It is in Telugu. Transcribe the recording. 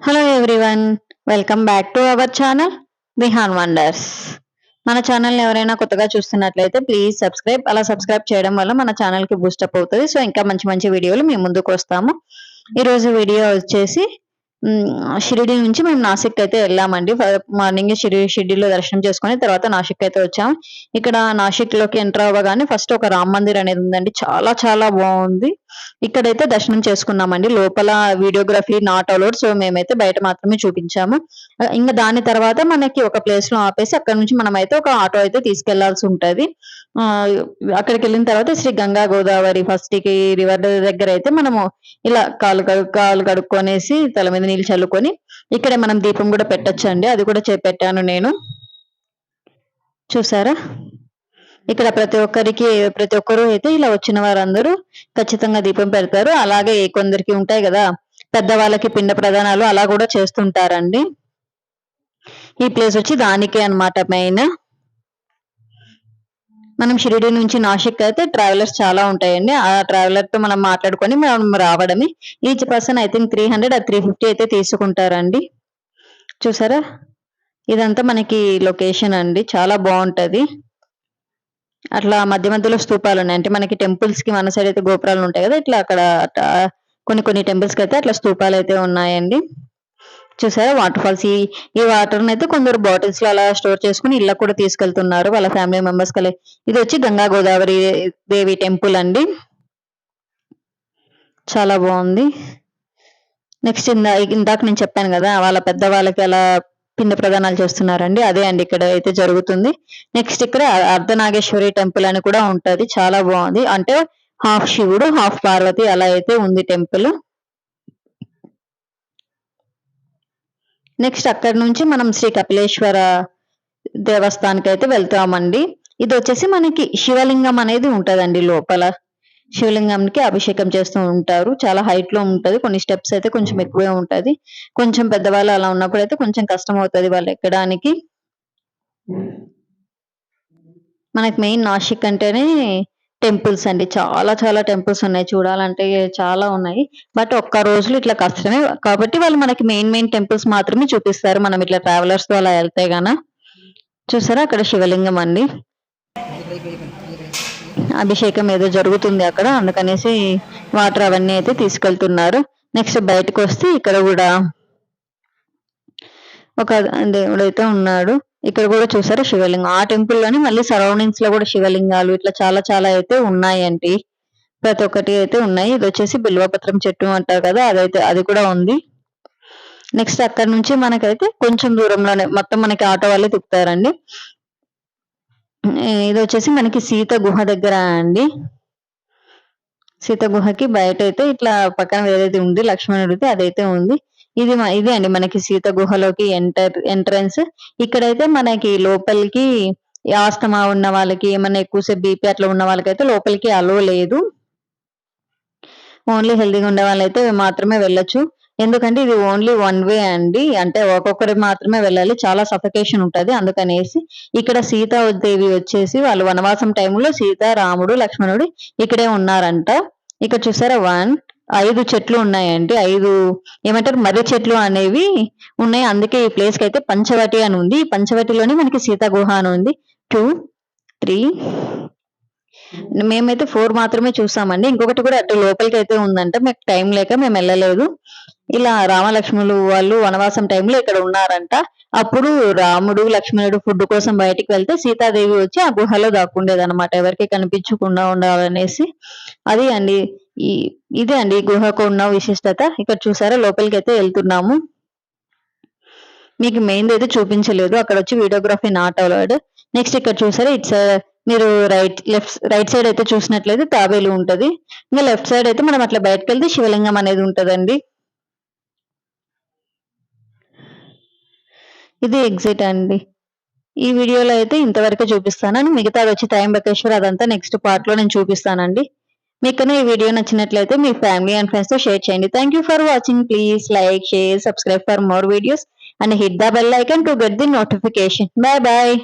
Hello everyone, welcome back to our channel Vihan wonders. మన ఛానల్ని ఎవరైనా కొత్తగా చూస్తున్నట్లయితే ప్లీజ్ సబ్స్క్రైబ్. అలా సబ్స్క్రైబ్ చేయడం వల్ల మన ఛానల్కి బూస్టప్ అవుతుంది. సో ఇంకా మంచి మంచి వీడియోలు మేము ముందుకు వస్తాము. ఈరోజు వీడియో వచ్చేసి షిరిడి నుంచి మేము నాసిక్ అయితే వెళ్ళామండి. మార్నింగ్ షిరిడిలో దర్శనం చేసుకుని తర్వాత నాసిక్ అయితే వచ్చాము. ఇక్కడ నాసిక్ లోకి ఎంటర్ అవ్వగానే ఫస్ట్ ఒక రామ్ మందిర్ అనేది ఉందండి. చాలా చాలా బాగుంది. ఇక్కడైతే దర్శనం చేసుకున్నామండి. లోపల వీడియోగ్రఫీ నాట్ అలౌడ్, సో మేమైతే బయట మాత్రమే చూపించాము. ఇంకా దాని తర్వాత మనకి ఒక ప్లేస్ లో ఆపేసి అక్కడ నుంచి మనం అయితే ఒక ఆటో అయితే తీసుకెళ్లాల్సి ఉంటది. అక్కడికి వెళ్ళిన తర్వాత శ్రీ గంగా గోదావరి ఫస్ట్ కి రివర్ దగ్గర అయితే మనము ఇలా కాలు కడుక్కొనేసి తల మీద నీళ్ళు చల్లుకొని ఇక్కడే మనం దీపం కూడా పెట్టొచ్చు అండి. అది కూడా పెట్టాను నేను. చూసారా, ఇక్కడ ప్రతి ఒక్కరు అయితే ఇలా వచ్చిన వారందరూ ఖచ్చితంగా దీపం పెడతారు. అలాగే కొందరికి ఉంటాయి కదా పెద్దవాళ్ళకి పిండ ప్రదానాలు, అలా కూడా చేస్తుంటారండి. ఈ ప్లేస్ వచ్చి దానికే అన్నమాట మెయిన్. మనం షిరిడి నుంచి నాసిక్ అయితే ట్రావెలర్స్ చాలా ఉంటాయండి. ఆ ట్రావెలర్ తో మనం మాట్లాడుకొని మనం రావడమే. ఈచ్ పర్సన్ ఐ థింక్ 300 350 అయితే తీసుకుంటారండి. చూసారా, ఇదంతా మనకి లొకేషన్ అండి. చాలా బాగుంటది. అట్లా మధ్య మధ్యలో స్తూపాలు ఉన్నాయి. అంటే మనకి టెంపుల్స్ కి మన సైడ్ అయితే గోపురాలు ఉంటాయి కదా, ఇట్లా అక్కడ కొన్ని టెంపుల్స్ కి అయితే అట్లా స్తూపాలు అయితే ఉన్నాయండి. చూసారా వాటర్ ఫాల్స్. ఈ వాటర్ అయితే కొందరు బాటిల్స్ లో అలా స్టోర్ చేసుకుని ఇళ్ళకు కూడా తీసుకెళ్తున్నారు వాళ్ళ ఫ్యామిలీ మెంబర్స్ కలే. ఇది వచ్చి గంగా గోదావరి దేవి టెంపుల్ అండి. చాలా బాగుంది. నెక్స్ట్ ఇందాక నేను చెప్పాను కదా వాళ్ళ పెద్దవాళ్ళకి అలా పిండ ప్రదానాలు చేస్తున్నారండి, అదే అండి ఇక్కడ అయితే జరుగుతుంది. నెక్స్ట్ ఇక్కడ అర్ధనాగేశ్వరి టెంపుల్ అని కూడా ఉంటది. చాలా బాగుంది. అంటే హాఫ్ శివుడు హాఫ్ పార్వతి అలా అయితే ఉంది టెంపుల్. నెక్స్ట్ అక్కడ నుంచి మనం శ్రీ కపిలేశ్వర దేవస్థానానికి అయితే వెళ్తామండి. ఇది వచ్చేసి మనకి శివలింగం అనేది ఉంటదండి. లోపల శివలింగంకి అభిషేకం చేస్తూ ఉంటారు. చాలా హైట్ లో ఉంటది. కొన్ని స్టెప్స్ అయితే కొంచెం ఎక్కువే ఉంటది. కొంచెం పెద్దవాళ్ళు అలా ఉన్నప్పుడు అయితే కొంచెం కష్టం అవుతుంది వాళ్ళు ఎక్కడానికి. మనకి మెయిన్ నాసిక్ అంటేనే టెంపుల్స్ అండి. చాలా చాలా టెంపుల్స్ ఉన్నాయి, చూడాలంటే చాలా ఉన్నాయి. బట్ ఒక్క రోజులు ఇట్లా కష్టమే కాబట్టి వాళ్ళు మనకి మెయిన్ టెంపుల్స్ మాత్రమే చూపిస్తారు మనం ఇట్లా ట్రావెలర్స్ తో అలా వెళ్తే గాన. చూసారా అక్కడ శివలింగం అండి. అభిషేకం ఏదో జరుగుతుంది అక్కడ, అందుకనేసి వాటర్ అవన్నీ అయితే తీసుకెళ్తున్నారు. నెక్స్ట్ బయటకు వస్తే ఇక్కడ కూడా ఒక దేవుడు అయితే ఉన్నాడు. ఇక్కడ కూడా చూసారా శివలింగం. ఆ టెంపుల్ లోని మళ్ళీ సరౌండింగ్స్ లో కూడా శివలింగాలు ఇట్లా చాలా చాలా అయితే ఉన్నాయండి. ప్రతి ఒక్కటి అయితే ఉన్నాయి. ఇది వచ్చేసి బిల్వపత్రం చెట్టు అంటారు కదా, అదైతే అది కూడా ఉంది. నెక్స్ట్ అక్కడ నుంచి మనకైతే కొంచెం దూరంలోనే మొత్తం మనకి ఆటో వాళ్ళే తిప్పుతారండి. ఇది వచ్చేసి మనకి సీత గుహ దగ్గర అండి. సీత గుహకి బయట అయితే ఇట్లా పక్కన వేరేది ఉంది లక్ష్మణుడిది, అదైతే ఉంది. ఇది అండి మనకి సీత గుహలోకి ఎంట్రన్స్. ఇక్కడైతే మనకి లోపలికి ఆస్తమా ఉన్న వాళ్ళకి, ఏమన్నా ఎక్కువసేపు బీపీ అట్లా ఉన్న వాళ్ళకైతే లోపలికి అలో లేదు. ఓన్లీ హెల్దీగా ఉండే వాళ్ళైతే మాత్రమే వెళ్ళొచ్చు. ఎందుకంటే ఇది ఓన్లీ వన్ వే అండి. అంటే ఒక్కొక్కరు మాత్రమే వెళ్ళాలి. చాలా సఫకేషన్ ఉంటది. అందుకనేసి ఇక్కడ సీతాదేవి వచ్చేసి వాళ్ళు వనవాసం టైంలో సీత, రాముడు, లక్ష్మణుడు ఇక్కడే ఉన్నారంట. ఇక్కడ చూసారా 5 చెట్లు ఉన్నాయండి. 5 ఏమంటారు మర్రి చెట్లు అనేవి ఉన్నాయి. అందుకే ఈ ప్లేస్ కి అయితే పంచవటి అని ఉంది. ఈ పంచవటిలోనే మనకి సీతా గుహ అని ఉంది. 2, 3 మేమైతే 4 మాత్రమే చూసామండి. ఇంకొకటి కూడా అటు లోపలికి అయితే ఉందంట. మాకు టైం లేక మేము వెళ్ళలేదు. ఇలా రామలక్ష్మణులు వాళ్ళు వనవాసం టైంలో ఇక్కడ ఉన్నారంట. అప్పుడు రాముడు లక్ష్మణుడు ఫుడ్ కోసం బయటికి వెళ్తే సీతాదేవి వచ్చి ఆ గుహలో దాక్కుండేదన్నమాట, ఎవరికి కనిపించకుండా ఉండాలనేసి. అది అండి ఇదే అండి గుహకు ఉన్న విశిష్టత. ఇక్కడ చూసారా లోపలికి అయితే వెళ్తున్నాము. మీకు మెయిన్ అయితే చూపించలేదు, అక్కడ వచ్చి వీడియోగ్రఫీ నాట్ అలౌడ్. నెక్స్ట్ ఇక్కడ చూసారా ఇట్స్ మీరు రైట్ సైడ్ అయితే చూసినట్లయితే తాబేలు ఉంటది. ఇంకా లెఫ్ట్ సైడ్ అయితే మనం అట్లా బయటకు వెళ్తే శివలింగం అనేది ఉంటదండి. ఇది ఎగ్జిట్ అండి. ఈ వీడియోలో అయితే ఇంతవరకు చూపిస్తాను. మిగతాది వచ్చి త్రయంబకేశ్వర్ అదంతా నెక్స్ట్ పార్ట్ లో నేను చూపిస్తానండి. మీకు ఈ వీడియో నచ్చినట్లయితే మీ ఫ్యామిలీ అండ్ ఫ్రెండ్స్ తో షేర్ చేయండి. Thank you for watching. Please like, share, subscribe for more videos and hit the bell icon to get the notification. Bye bye.